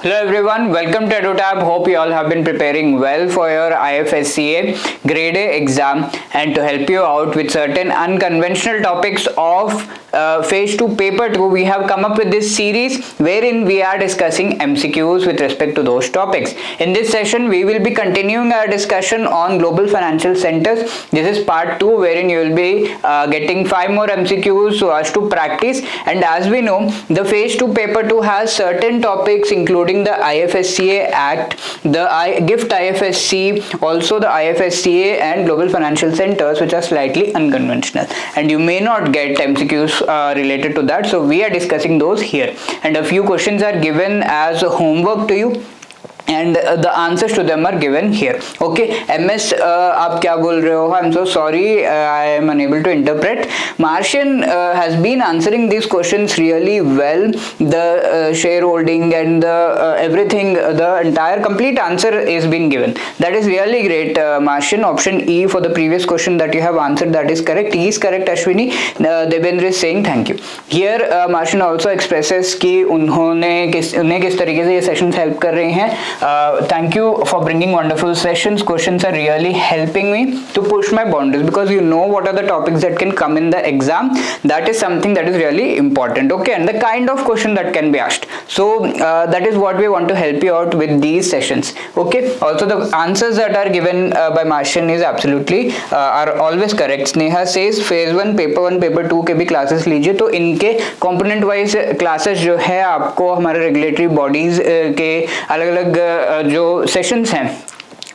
Hello everyone, welcome to EduTab. Hope you all have been preparing well for your IFSCA Grade A exam, and to help you out with certain unconventional topics of Phase 2 Paper 2, we have come up with this series wherein we are discussing MCQs with respect to those topics. In this session, we will be continuing our discussion on global financial centers. This is part 2 wherein you will be getting 5 more MCQs so as to practice. And as we know, the Phase 2 Paper 2 has certain topics including the IFSCA Act, the GIFT IFSC, also the IFSCA and global financial centers, which are slightly unconventional, and you may not get MCQs related to that, so we are discussing those here, and a few questions are given as homework to you and the answers to them are given here. Okay, MS आप क्या बोल रहे हो? I'm so sorry, I am unable to interpret. Martian has been answering these questions really well. The shareholding and the everything, the entire complete answer is being given. That is really great, Martian. Option E for the previous question that you have answered, that is correct. E is correct, Ashwini. Devendra is saying thank you. Here Martian also expresses कि उन्हें किस तरीके से ये sessions help कर रहे हैं. Thank you for bringing wonderful sessions. Questions are really helping me to push my boundaries, because you know what are the topics that can come in the exam. That is something that is really important. Okay, and the kind of question that can be asked. So that is what we want to help you out with these sessions. Okay, also the answers that are given by Martian is absolutely are always correct. Sneha says phase 1 paper 1 paper 2 के भी classes लीजिए, तो इनके component wise classes जो है आपको हमारे regulatory bodies के अलग अलग जो सेशंस हैं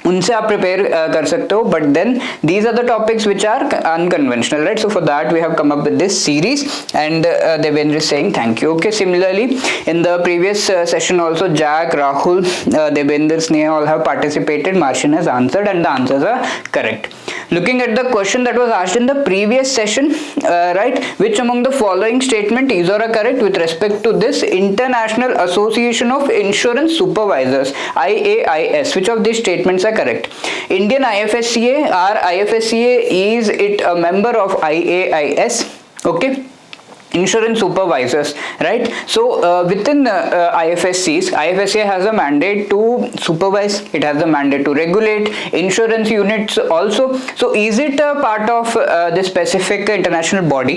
उनसे आप प्रिपेयर कर सकते हो, but then these are the topics which are unconventional, right? So for that we have come up with this series and Devendra is saying thank you. Okay, similarly in the previous session also Jack, Rahul, Devendra, Sneha all have participated. Martian has answered and the answers are correct. Looking at the question that was asked in the previous session, right, which among the following statement is or are correct with respect to this International Association of Insurance Supervisors, IAIS? Which of these statements are correct? Indian IFSCA or IFSCA, is it a member of IAIS? Okay, insurance supervisors, right? So within IFSCs, IFSCA has a mandate to supervise, it has a mandate to regulate insurance units also. So is it a part of this specific international body?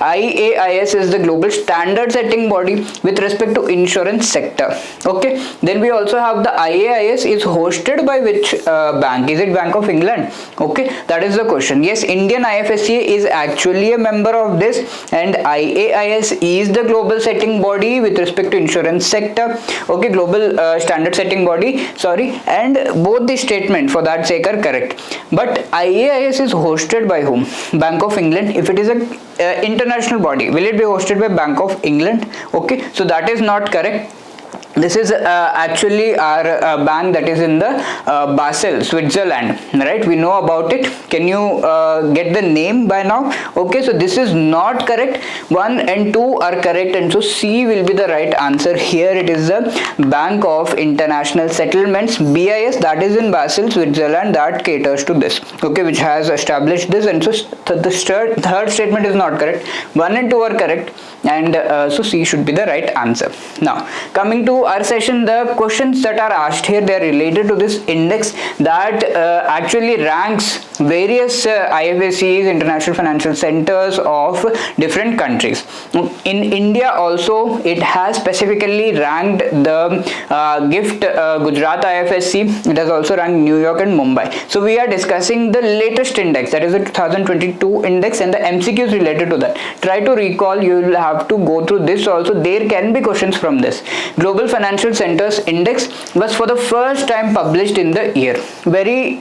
IAIS is the global standard setting body with respect to insurance sector. Okay, then we also have the IAIS is hosted by which bank? Is it Bank of England? Okay, that is the question. Yes, Indian IFSCA is actually a member of this, and IAIS is the global setting body with respect to insurance sector. Okay, global standard setting body, sorry, and both the statement for that sake are correct. But IAIS is hosted by whom? Bank of England. If it is a international body, will it be hosted by Bank of England? Okay, so that is not correct. This is actually our bank that is in the Basel, Switzerland, right? We know about it. Can you get the name by now? Okay, so this is not correct. 1 and 2 are correct, and so C will be the right answer here. It is the Bank of International Settlements, BIS, that is in Basel, Switzerland, that caters to this, okay, which has established this. And so the third statement is not correct. 1 and 2 are correct, and so C should be the right answer. Now coming to our session, the questions that are asked here, they are related to this index that actually ranks various IFSCs, international financial centers of different countries. In India also, it has specifically ranked the GIFT Gujarat IFSC. It has also ranked New York and Mumbai. So we are discussing the latest index, that is the 2022 index, and the MCQs related to that. Try to recall, you will have to go through this also. There can be questions from this. Global Financial Centers Index was for the first time published in the year. Very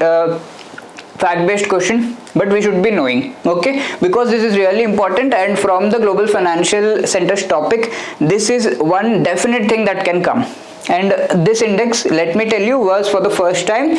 fact-based question, but we should be knowing, okay, because this is really important, and from the Global Financial Centers topic, this is one definite thing that can come. And this index, let me tell you, was for the first time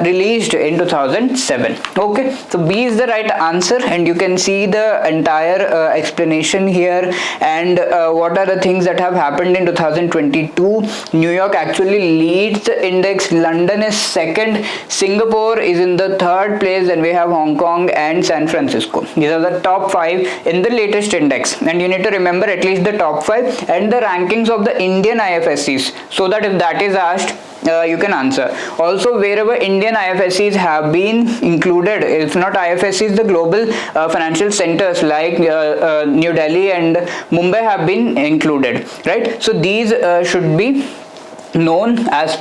released in 2007. Okay, so B is the right answer, and you can see the entire explanation here, and what are the things that have happened in 2022. New York actually leads the index, London is second, Singapore is in the third place, then we have Hong Kong and San Francisco. These are the top 5 in the latest index, and you need to remember at least the top 5 and the rankings of the Indian IFSCs, so so that if that is asked, you can answer. Also, wherever Indian IFSCs have been included, if not IFSCs, the global financial centers like New Delhi and Mumbai have been included, right? So these should be known as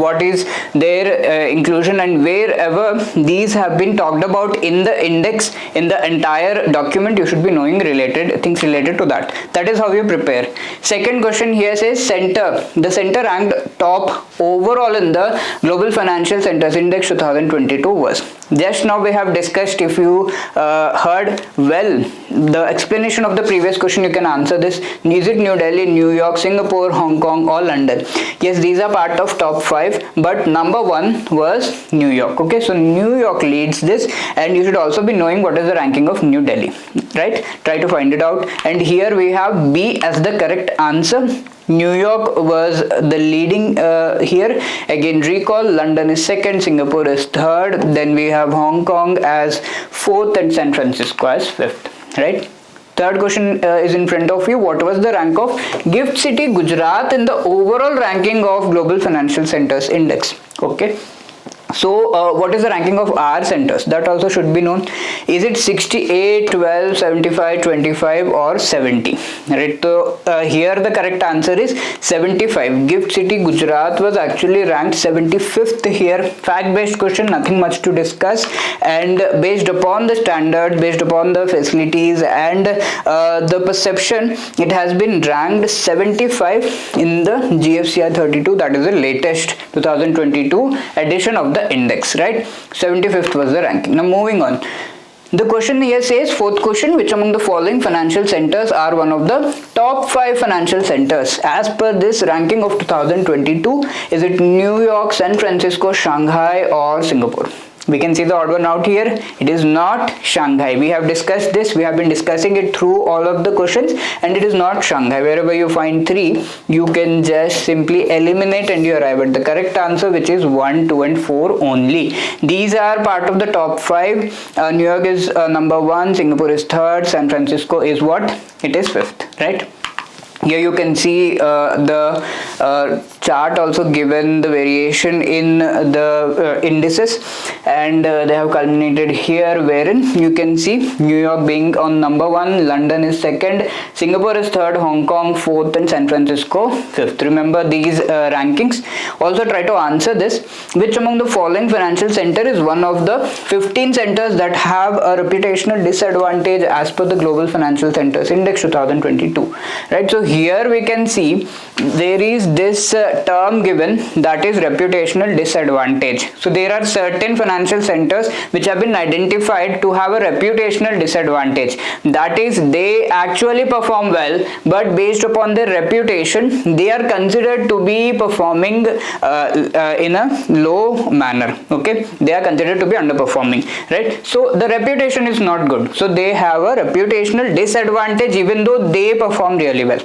what is their inclusion, and wherever these have been talked about in the index, in the entire document, you should be knowing related things related to that. That is how you prepare. Second question here says the center ranked top overall in the global financial centers index 2022 was. Just now we have discussed, if you heard well the explanation of the previous question, you can answer this. Is it New Delhi, New York, Singapore, Hong Kong or London? Yes, these are part of top 5, but number 1 was New York. Okay, so New York leads this, and you should also be knowing what is the ranking of New Delhi, right? Try to find it out. And here we have B as the correct answer. New York was the leading here. Again, recall, London is second, Singapore is third, then we have Hong Kong as fourth and San Francisco as fifth, right? Third question is in front of you. What was the rank of Gift City, Gujarat in the overall ranking of Global Financial Centers Index? Okay. So what is the ranking of our centers? That also should be known. Is it 68, 12, 75, 25 or 70? Right. So here the correct answer is 75. Gift City, Gujarat was actually ranked 75th here. Fact-based question, nothing much to discuss. And based upon the standard, based upon the facilities and the perception, it has been ranked 75 in the GFCI 32. That is the latest 2022 edition of the index, right? 75th was the ranking. Now moving on. The question here says, fourth question, which among the following financial centers are one of the top 5 financial centers as per this ranking of 2022? Is it New York, San Francisco, Shanghai or Singapore? We can see the odd one out here. It is not Shanghai. We have discussed this. We have been discussing it through all of the questions, and it is not Shanghai. Wherever you find 3, you can just simply eliminate and you arrive at the correct answer, which is 1, 2 and 4 only. These are part of the top 5. New York is number 1, Singapore is 3rd, San Francisco is what? It is 5th, right? Here you can see the chart also given the variation in the indices, and they have culminated here, wherein you can see New York being on number 1, London is 2nd, Singapore is 3rd, Hong Kong 4th and San Francisco 5th. Remember these rankings. Also try to answer this. Which among the following financial center is one of the 15 centers that have a reputational disadvantage as per the Global Financial Centers Index 2022, right? So here we can see there is this term given, that is reputational disadvantage. So there are certain financial centers which have been identified to have a reputational disadvantage. That is, they actually perform well, but based upon their reputation, they are considered to be performing in a low manner. Okay, they are considered to be underperforming, right? So the reputation is not good. So they have a reputational disadvantage even though they perform really well.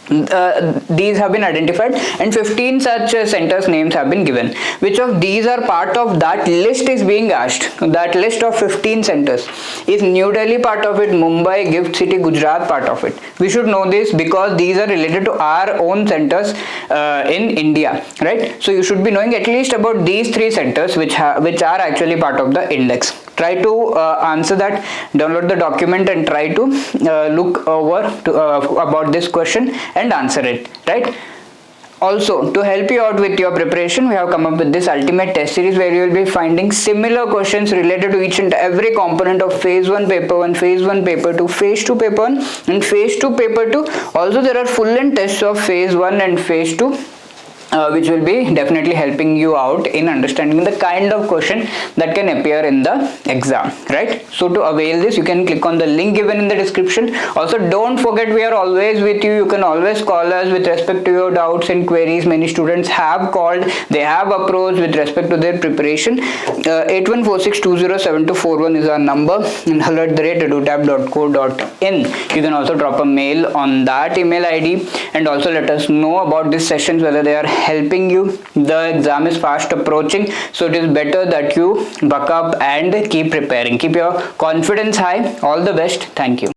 These have been identified, and 15 such centers names have been given. Which of these are part of that list is being asked. That list of 15 centers, is New Delhi part of it, Mumbai, Gift City, Gujarat part of it? We should know this because these are related to our own centers in India, right? So you should be knowing at least about these 3 centers which are actually part of the index. Try to answer that, download the document and try to look over about this question and answer it, right? Also, to help you out with your preparation, we have come up with this ultimate test series where you will be finding similar questions related to each and every component of phase 1 paper 1, phase 1 paper 2, phase 2 paper 1 and phase 2 paper 2. Also, there are full length tests of phase 1 and phase 2. Which will be definitely helping you out in understanding the kind of question that can appear in the exam, right? So to avail this, you can click on the link given in the description. Also, don't forget, we are always with you. You can always call us with respect to your doubts and queries. Many students have called, they have approached with respect to their preparation. 8146207241 is our number, and hello@edutab.co.in. You can also drop a mail on that email ID, and also let us know about these sessions, whether they are helping you. The exam is fast approaching, so it is better that you buck up and keep preparing. Keep your confidence high. All the best. Thank you.